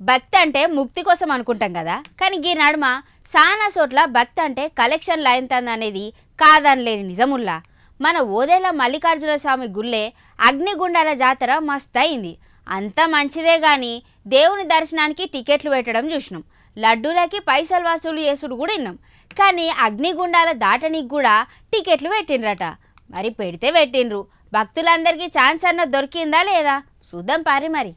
భక్తి అంటే ముక్తి కోసం అనుకుంటాం కదా, కానీ ఈ నడుమ సానా చోట్ల భక్తి అంటే కలెక్షన్ లైన్ అనేది కాదనలేని నిజముల్లా. మన ఓదేల మల్లికార్జున స్వామి గుళ్ళే అగ్నిగుండాల జాతర మస్త్ అయింది. అంత మంచిదే కానీ దేవుని దర్శనానికి టికెట్లు పెట్టడం చూసినాం, లడ్డూలకి పైసలు వసూలు చేసుడు కూడా విన్నాం. కానీ అగ్నిగుండాల దాటనికి కూడా టికెట్లు పెట్టిండ్రట. మరి పెడితే పెట్టిండ్రు, భక్తులందరికీ ఛాన్స్ అన్న దొరికిందా లేదా చూద్దాం పారి. మరి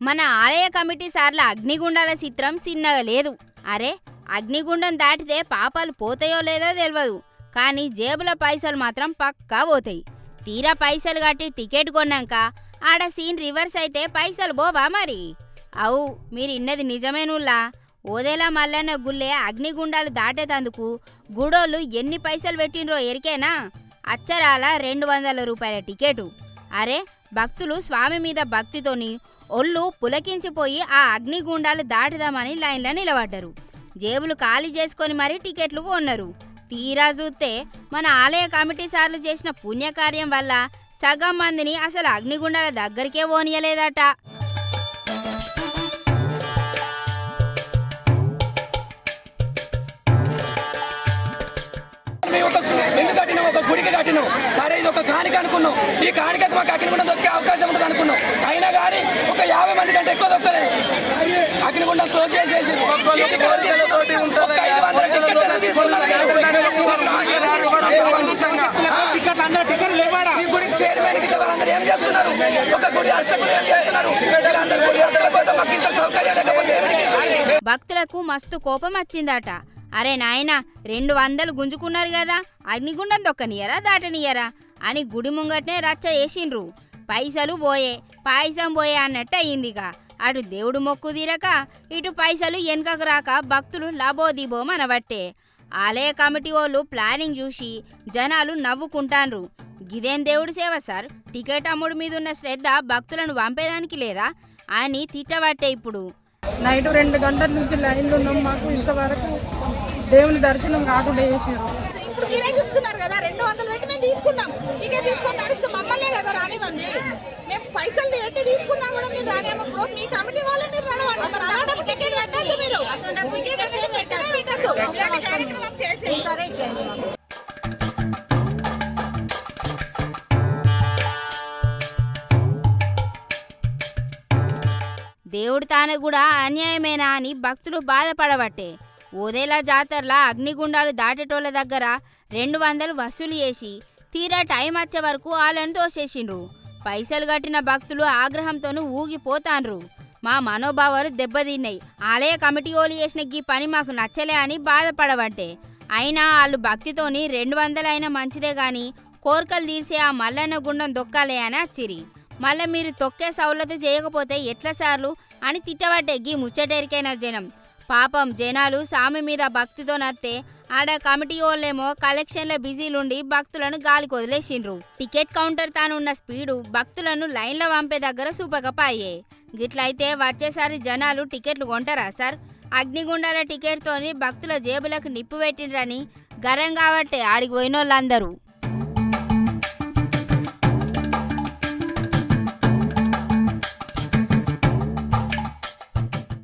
మన ఆలయ కమిటీ సార్ల అగ్నిగుండాల చిత్రం చిన్నగా లేదు. అరే, అగ్నిగుండం దాటితే పాపాలు పోతాయో లేదో తెలియదు, కానీ జేబుల పైసలు మాత్రం పక్కా పోతాయి. తీరా పైసలు కట్టి టికెట్ కొన్నాక ఆడ సీన్ రివర్స్ అయితే పైసలు పోవా మరి? అవు, మీరు ఇన్నది నిజమేనుల్లా. ఓదేలా మల్లన్న గుళ్ళే అగ్నిగుండాలు దాటేతందుకు గుడోళ్ళు ఎన్ని పైసలు పెట్టిండ్రో ఎరికేనా? అచ్చరాల 200 రూపాయల టికెటు. అరే, భక్తులు స్వామి మీద భక్తితోని ఒళ్ళు పులకించిపోయి ఆ అగ్నిగుండాలు దాటుదామని లైన్లో నిలబడ్డారు. జేబులు ఖాళీ చేసుకొని మరీ టికెట్లు కొన్నారు. తీరా చూస్తే మన ఆలయ కమిటీ సార్లు చేసిన పుణ్యకార్యం వల్ల సగం మందిని అసలు అగ్నిగుండాల దగ్గరికే పోనీయలేదట. ఒక గుడికి కట్టినాం సరే, ఇది ఒక కాணிక అనుకున్నాం. ఈ కాணிకకు మాకు అగ్నిగుండం దొక్కే అవకాశం ఉంటుంది అనుకున్నాం. అయినా కానీ ఒక 50 మంది కంటే ఎక్కువ దొక్కలేదు. అగ్నిగుండం క్లోజ్ చేసేసి గుడికి చైర్మన్ కి వాళ్ళందరూ ఏం చేస్తున్నారు? ఒక గుడి అర్చకులు ఏం చేస్తున్నారు? భక్తులకు మస్తు కోపం వచ్చిందట. అరే నాయనా, 200 గుంజుకున్నారు కదా, అగ్నిగుండం దొక్కనియరా దాటనియరా అని గుడి ముంగట్నే రచ్చ వేసిండ్రు. పైసలు పోయే, పాయసం పోయే అన్నట్టు అయ్యిందిగా. అటు దేవుడు మొక్కు తీరక, ఇటు పైసలు వెనకకు రాక భక్తులు లాబోదిబో మనబట్టే. ఆలయ కమిటీ వాళ్ళు ప్లానింగ్ చూసి జనాలు నవ్వుకుంటాన్రు. గిదేం దేవుడి సేవ సార్, టికెట్ అమ్ముడు మీద ఉన్న శ్రద్ధ భక్తులను పంపేదానికి లేదా అని తిట్టబట్టే. ఇప్పుడు నైట్ 2 గంటల నుంచి లైన్లో ఉన్నాం. మాకు ఇంతవరకు దేవుని దర్శనం కాకుండా చేసారు. ఇప్పుడు మీరే చూస్తున్నారు కదా, 200 పెట్టి మేము తీసుకున్నాం. టికెట్ తీసుకొని నడుస్తాం, మమ్మల్నే కదా రానివ్వండి. మేము పైసలు పెట్టి తీసుకున్నా కూడా మీరు రానివ్వప్పుడు మీ కమిటీ వాళ్ళే మీరు రానివ్వండి. మరి అలాంటి టికెట్ పెట్టద్దు, మీరు టికెట్ అనేది పెట్టద్దు. కార్యక్రమం చేసి సరే. దేవుడు తాను కూడా అన్యాయమేనా అని భక్తులు బాధపడబట్టే. ఓదేలా జాతరలా అగ్నిగుండాలు దాటేటోళ్ళ దగ్గర 200 వసూలు చేసి తీరా టైం వచ్చే వరకు వాళ్ళని తోసేసిండ్రు. పైసలు కట్టిన భక్తులు ఆగ్రహంతోనూ ఊగిపోతాన్రు. మా మనోభావాలు దెబ్బతిన్నాయి. ఆలయ కమిటీ వాళ్ళు చేసిన ఈ పని మాకు నచ్చలే అని బాధపడబట్టే. అయినా వాళ్ళు భక్తితోని 200 అయినా మంచిదే గాని కోరికలు తీర్చే ఆ మల్లన్న గుండం దొక్కాలే అని వచ్చిరి. మళ్ళీ మీరు తొక్కే సౌలత చేయకపోతే ఎట్లా సార్లు అని తిట్టబట్టే గీ ముచ్చటేరికైన జనం. పాపం జనాలు స్వామి మీద భక్తితో నత్తే ఆడ కమిటీ వాళ్ళేమో కలెక్షన్ల బిజీలుండి భక్తులను గాలికి వదిలేసిండ్రు. టికెట్ కౌంటర్ తానున్న స్పీడు భక్తులను లైన్లో పంపే దగ్గర సూపకపాయే. గిట్లయితే వచ్చేసారి జనాలు టికెట్లు కొంటారా సార్? అగ్నిగుండాల టికెట్తోని భక్తుల జేబులకు నిప్పు పెట్టిండ్రని గరం కాబట్టే ఆడికి పోయినోళ్ళందరూ.